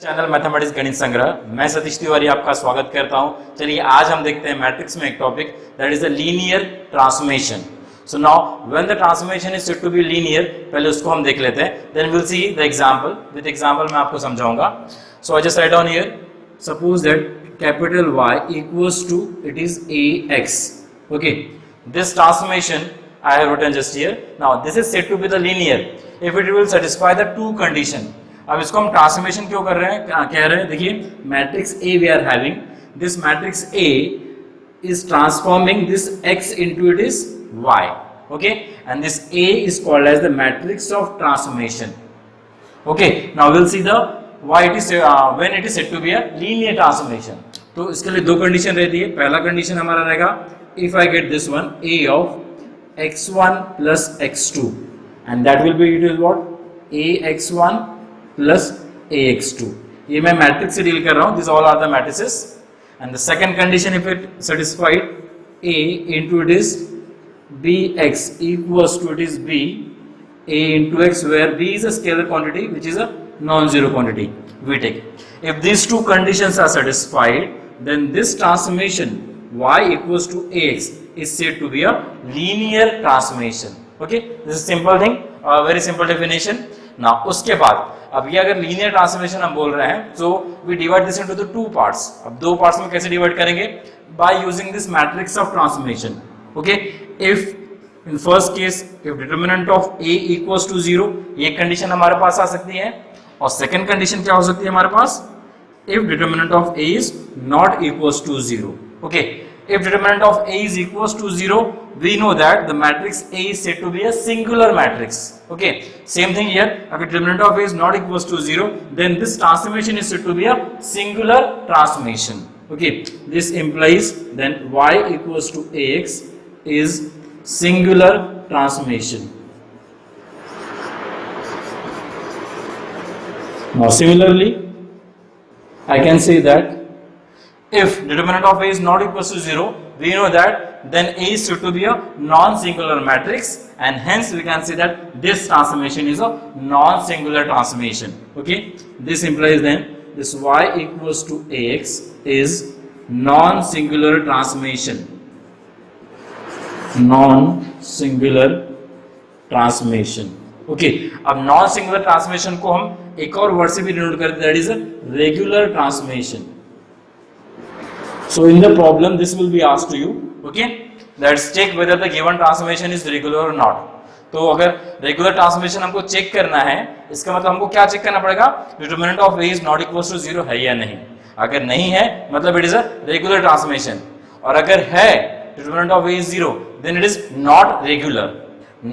Channel mathematics गणित संग्रह। मैं सतीश तिवारी आपका स्वागत करता हूं। चलिए आज हम देखते हैं मैट्रिक्स में एक topic that is the linear transformation. So now when the transformation is said to be linear, पहले उसको हम देख लेते हैं, then will see the example. With example मैं आपको समझाऊंगा। So I just write down here, suppose that capital Y equals to it is ax. Okay, this transformation I have written just here. Now this is said to be the linear if it will satisfy the two condition. अब इसको हम transformation क्यों कर रहे हैं, कह रहे हैं, देखिए matrix A we are having, this matrix A is transforming this X into it is Y, okay, and this A is called as the matrix of transformation. Okay, now we'll see the why it is when it is said to be a linear transformation. तो इसके लिए दो condition रहती है। पहला condition हमारा रहेगा if I get this one A of x1 plus x2 and that will be it is what ax1 plus ax2. ये मैं मैट्रिक्स से डील कर रहा हूँ, this all are the matrices. And the second condition if it satisfied a into it is bx equals to it is b a into x where b is a scalar quantity which is a non-zero quantity. We take if these two conditions are satisfied, then this transformation y equals to ax is said to be a linear transformation. Okay, this is simple thing, very simple definition. Now उसके बाद अब ये अगर linear transformation हम बोल रहे हैं, so we divide this into the two parts. अब दो parts में कैसे divide करेंगे? By using this matrix of transformation. Okay, if in first case if determinant of a equals to 0, ये condition हमारे पास आ सकती है। और second condition क्या हो सकती है हमारे पास? If determinant of a is not equals to 0. Okay. If determinant of A is equals to 0, we know that the matrix A is said to be a singular matrix. Okay, same thing here. If determinant of A is not equals to 0, then this transformation is said to be a singular transformation. Okay, this implies then Y equals to AX is singular transformation. Now similarly, I can say that if determinant of A is not equals to 0, we know that then A is said to be a non-singular matrix, and hence we can say that this transformation is a non-singular transformation. Okay, this implies then this Y equals to AX is non-singular transformation. Non-singular transformation. Okay, अब non-singular transformation को हम एक और word से भी denote करते हैं, that is a regular transformation. So in the problem this will be asked to you, okay, let's check whether the given transformation is regular or not. तो अगर रेगुलर ट्रांसफॉर्मेशन हमको चेक करना है, इसका मतलब हमको क्या चेक करना पड़ेगा? Determinant of a is not equal to 0 है या नहीं। अगर नहीं है मतलब it is a regular transformation, और अगर है determinant of a is 0 then it is not regular.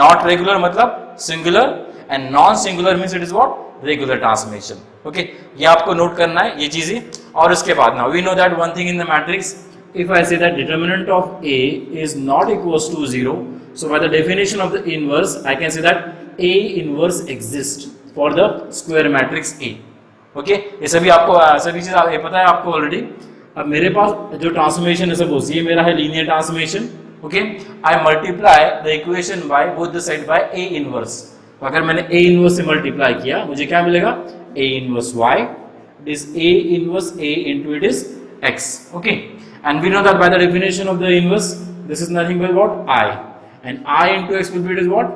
Not regular मतलब singular, and non singular means it is what? Regular transformation. Okay, ये आपको नोट करना है ये चीजें। और उसके बाद now we know that one thing in the matrix, if I say that determinant of a is not equals to 0, so by the definition of the inverse I can say that A inverse exists for the square matrix A. Okay, ये सभी आपको सभी चीज ये पता है आपको already. अब मेरे पास जो ट्रांसफॉर्मेशन है सपोज ये मेरा है linear transformation. Okay, I multiply the equation by both the side by A inverse. तो अगर मैंने A इनवर्स से मल्टीप्लाई किया मुझे क्या मिलेगा? A inverse Y. It is A inverse A into it is X. Okay, and we know that by the definition of the inverse, this is nothing but what? I, and I into X will be it is what?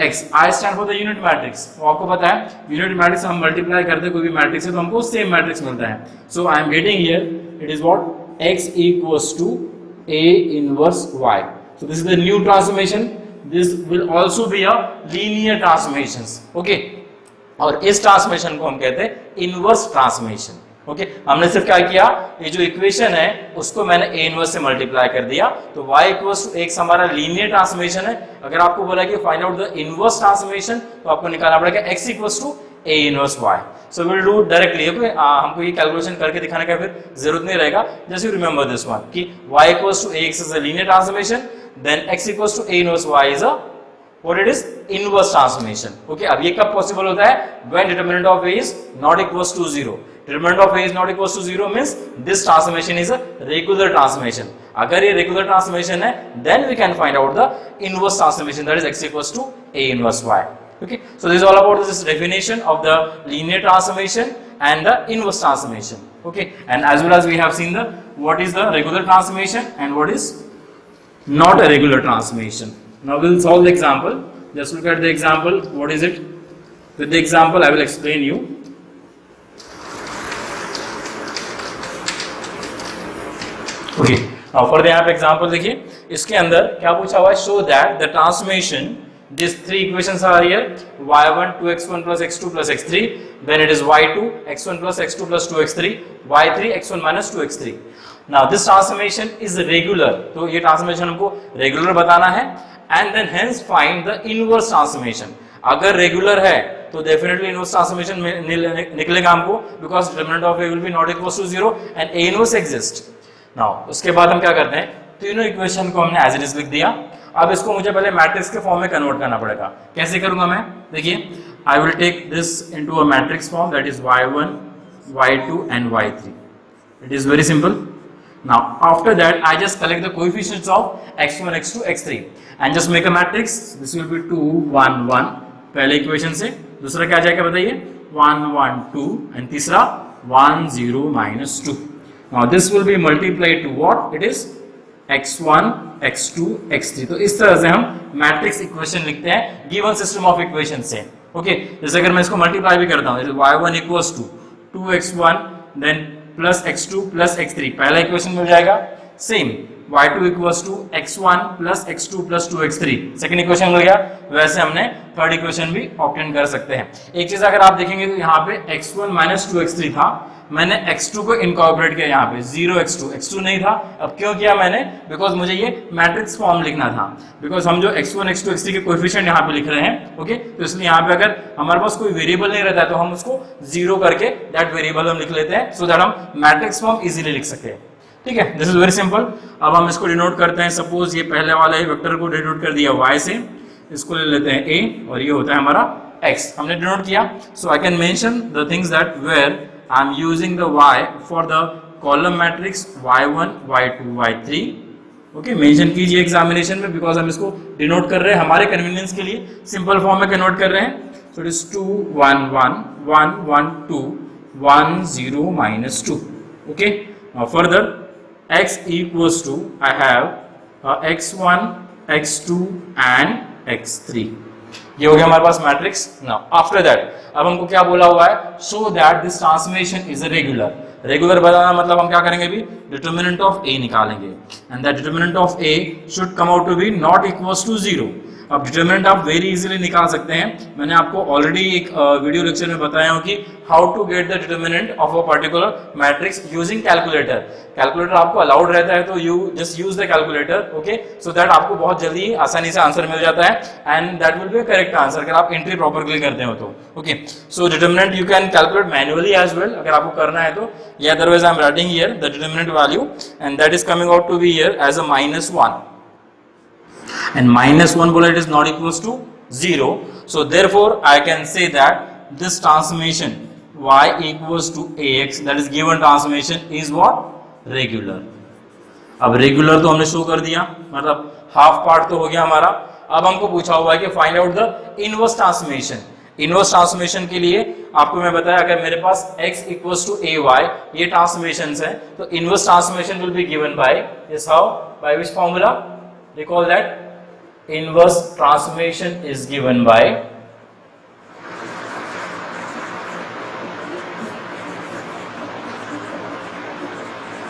X. I stand for the unit matrix. तो आपको पता है unit matrix हम multiply करते हैं कोई भी matrix है तो हमको same matrix मिलता है। So I am getting here it is what? X equals to A inverse Y. So this is the new transformation. This will also be a linear transformations. Okay. और इस transformation को हम कहते हैं inverse transformation. Okay, हमने सिर्फ क्या किया, ये जो इक्वेशन है उसको मैंने a इनवर्स से मल्टीप्लाई कर दिया, तो y इक्वल्स टू x हमारा लीनियर ट्रांसफॉर्मेशन है। अगर आपको बोला कि find out the inverse transformation तो आपको निकालना पड़ेगा x equals to a inverse y। So we will do directly. Okay, हमको ये कैलकुलेशन करके दिखाने का फिर जरूरत नहीं रहेगा। Just you remember this one कि y equals to ax is a linear transformation, then x equals to a inverse y is a what it is? Inverse transformation. Okay, अब ये कब पॉसिबल होता है? When determinant of A is not equals to 0. Determinant of A is not equals to 0 means this transformation is a regular transformation. अगर ये regular transformation है, then we can find out the inverse transformation, that is x equals to A inverse y. Okay, so this is all about this definition of the linear transformation. and the inverse transformation. Okay, and as well as we have seen the what is the regular transformation and what is not a regular transformation. Now we'll solve the example. Just look at the example. What is it? With the example I will explain you. Okay, now for the यहाँ पे example देखिए, इसके अंदर क्या पूछा हुआ है? Show that the transformation, these three equations are here, y1 2x1 plus x2 plus x3, then it is y2 x1 plus x2 plus 2x3, y3 x1 minus 2x3. Now this transformation is regular, तो ये transformation हमको regular बताना है, and then hence find the inverse transformation. अगर regular है तो definitely inverse transformation निकलेगा हमको, because determinant of a will be not equals to 0 and a inverse exists. Now उसके बाद हम क्या करते हैं, तीनों इक्वेशन को हमने एज इट इज लिख दिया. अब इसको मुझे पहले मैट्रिक्स के फॉर्म में कन्वर्ट करना पड़ेगा. कैसे करूंगा मैं? देखिए, I will take this into a matrix form, that is y1 y2 and y3. It is very simple. Now after that I just collect the coefficients of x1 x2 x3 and just make a matrix. This will be 2 1 1 पहले equation से. दूसरा क्या जाएगा बताइए? 1 1 2 and तीसरा 1 0 minus 2. Now this will be multiplied to what? It is x1 x2 x3. तो इस तरह से हम मैट्रिक्स इक्वेशन लिखते हैं गिवन सिस्टम ऑफ इक्वेशन से. ओके, जैसे अगर मैं इसको मल्टीप्लाई भी करता हूँ, y1 equals to 2x1 then plus x2 plus x3, पहला इक्वेशन मिल जाएगा. Same y2 equals to x1 plus x2 plus 2x3, second equation मिल गया. वैसे हमने थर्ड इक्वेशन भी ऑब्टेन कर सकते हैं. एक चीज अगर आप देखेंगे तो यहाँ पे x1 माइनस 2x3 था, मैंने x2 को इनकॉर्पोरेट किया यहाँ पे 0x2, x2 नहीं था. अब क्यों किया मैंने? बिकॉज मुझे ये मैट्रिक्स फॉर्म लिखना था. बिकॉज हम जो x1 x2 x3 के कोएफिशिएंट यहाँ पे लिख रहे हैं. ओके, तो इसलिए यहाँ पे अगर हमारे पास कोई वेरिएबल नहीं रहता है तो हम उसको 0 करके दैट वेरिएबल हम लिख लेते हैं, सो दैट हम मैट्रिक्स फॉर्म इजीली लिख सकते हैं. ठीक है, दिस इज वेरी सिंपल. अब हम इसको डिनोट करते हैं. सपोज ये पहले वाले वेक्टर को डिनोट कर दिया y से, इसको ले लेते हैं a और ये होता है हमारा x. हमने डिनोट किया. So I can mention the things that where I am using the y for the column matrix y1 y2 y3. Okay, mention कीजिए एग्जामिनेशन में, बिकॉज हम इसको डिनोट कर रहे हैं हमारे कन्वीनियंस के लिए, सिंपल फॉर्म में कन्वर्ट कर रहे हैं. So it is 2 1 1 1 1 2 1 0 minus 2. Okay, now further x equals to I have x1 x2 and x3. ये हो गया हमारे पास मैट्रिक्स. नाउ आफ्टर दैट अब हमको क्या बोला हुआ है? Show that this transformation is a regular. Regular बताना मतलब हम क्या करेंगे? अभी डिटरमिनेंट ऑफ ए निकालेंगे, and that determinant of A should come out to be not equals to 0. अब डिटरमिनेंट आप वेरी इजीली निकाल सकते हैं. मैंने आपको ऑलरेडी एक वीडियो लेक्चर में बताया हूं कि how to get the determinant of a particular matrix using calculator. Calculator आपको अलाउड रहता है तो you just use the calculator. Okay, so that आपको बहुत जल्दी आसानी से आंसर मिल जाता है, and that will be correct answer अगर आप एंट्री प्रॉपरली करते हो तो. Okay, so determinant you can calculate manually as well अगर आपको करना है तो, या otherwise I am writing here the determinant value and that is coming out to be here as a -1. And -1 बोला, it is not equals to 0. So therefore I can say that this transformation y equals to ax, that is given transformation, is what? Regular. अब regular तो हमने show कर दिया, मतलब half part तो हो गया हमारा. अब हमको पूछा हुआ है कि find out the inverse transformation. Inverse transformation के लिए आपको मैं बताया, अगर मेरे पास x equals to ay ये ट्रांसफॉर्मेशंस है, तो inverse transformation will be given by this. How? By which formula? Recall that inverse transformation is given by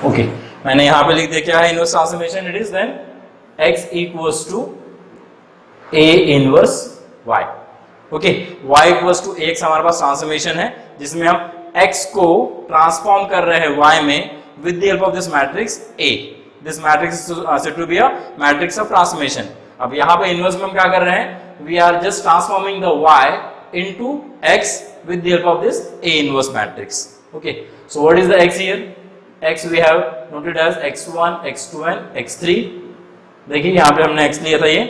okay, मैंने यहां पे लिख दिया क्या है inverse transformation. It is then x equals to a inverse y. Okay, y equals to ax हमारे पास transformation है जिसमें हम x को ट्रांसफॉर्म कर रहे हैं y में with the help of this matrix A. This matrix is said to be a matrix of transformation. अब यहाँ पे इनवर्स में हम क्या कर रहे हैं? We are just transforming the y into x with the help of this A inverse matrix. Okay. So what is the x here? X we have noted as x1, x2 and x3. देखिए यहाँ पे हमने x लिया था ये.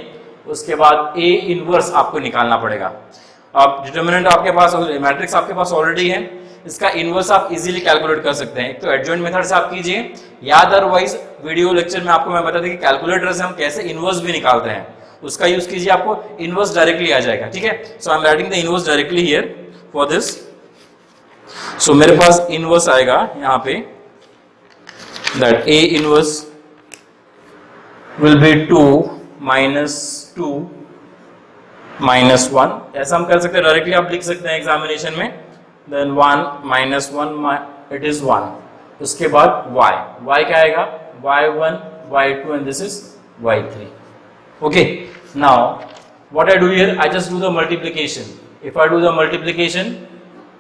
उसके बाद A inverse आपको निकालना पड़ेगा. अब डिटरमिनेंट आपके पास, मैट्रिक्स आपके पास ऑलरेडी है, इसका इनवर्स आप इजीली कैलकुलेट कर सकते हैं. एक तो एडजॉइंट मेथड से आप कीजिए, या अदरवाइज वीडियो लेक्चर में आपको मैं बता दें कि कैलकुलेटर से हम कैसे इनवर्स भी निकालते हैं, उसका यूज कीजिए, आपको इनवर्स डायरेक्टली आ जाएगा. ठीक है, so I am writing the inverse directly here for this. So मेरे पास इनवर्स आएगा यहाँ पे, that A inverse will be 2 minus 2 minus 1। ऐसा हम कर सकते हैं, डायरेक्टली आप लिख सकते हैं एग्जामिनेशन में, देन 1 माइनस 1 इट इज 1। उसके बाद y क्या आएगा, y1 y2 and this is y3। okay, now what I do here, I just do the multiplication. If I do the multiplication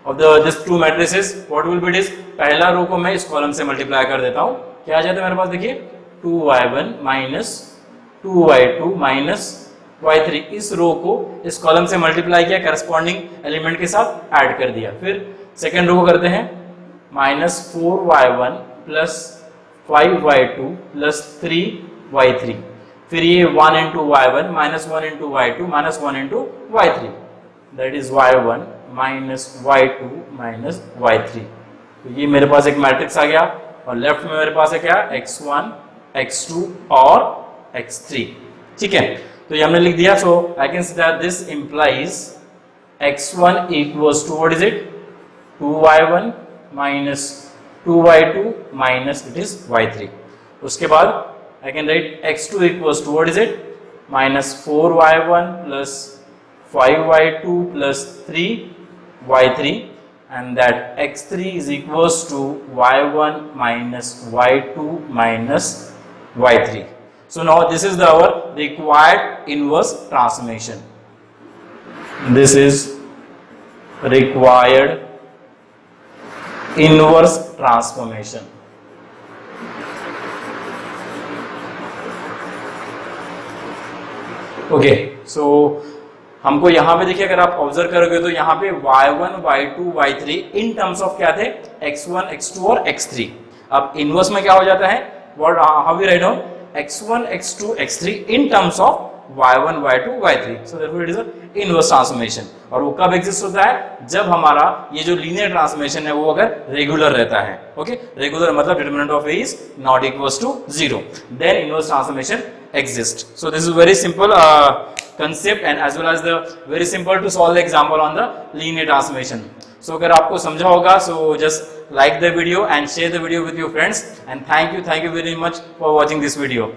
of this two matrices, what will be this, पहला रो को मैं इस column से multiply कर देता हूं, क्या आ जाता है मेरे पास, देखिए 2y1 minus 2y2 minus y3। इस रो को इस कॉलम से मल्टीप्लाई किया, करस्पॉन्डिंग एलिमेंट के साथ ऐड कर दिया। फिर सेकेंड रो को करते हैं, minus 4y1 plus 5y2 plus 3y3। फिर ये 1 into y1 minus 1 into y2 minus 1 into y3, that is y1 minus y2 minus y3। तो ये मेरे पास एक मैट्रिक्स आ गया, और लेफ्ट में मेरे पास है क्या, x1 x2 और x3। ठीक है, तो ये हमने लिख दिया। So I can say that this implies x1 equals to what is it, 2y1 minus 2y2 minus it is y3। उसके बाद I can write x2 equals to what is it, minus 4y1 plus 5y2 plus 3y3, and that x3 is equals to y1 minus y2 minus y3. So now this is our required inverse transformation. This is required inverse transformation. Okay, so हमको यहाँ पे देखिए, अगर आप observe करोगे तो यहाँ पे y1 y2 y3 in terms of क्या थे, x1 x2 और x3। अब इनवर्स में क्या हो जाता है, what how we write down, x1 x2 x3 in terms of y1 y2 y3। So therefore it is a inverse transformation. और वो कब एग्जिस्ट होता है, जब हमारा ये जो लीनियर ट्रांसफॉर्मेशन है वो अगर रेगुलर रहता है। ओके, रेगुलर मतलब determinant of a is not equals to 0, then inverse transformation exist. So this is very simple concept, and as well as the very simple to solve the example on the linear transformation. So अगर आपको समझा होगा, so just like the video and share the video with your friends, and thank you very much for watching this video.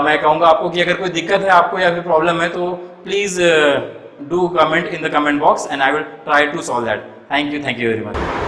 मैं कहूँगा आपको कि अगर कोई दिक्कत है आपको या फिर प्रॉब्लम है तो please do comment in the comment box and I will try to solve that. Thank you very much.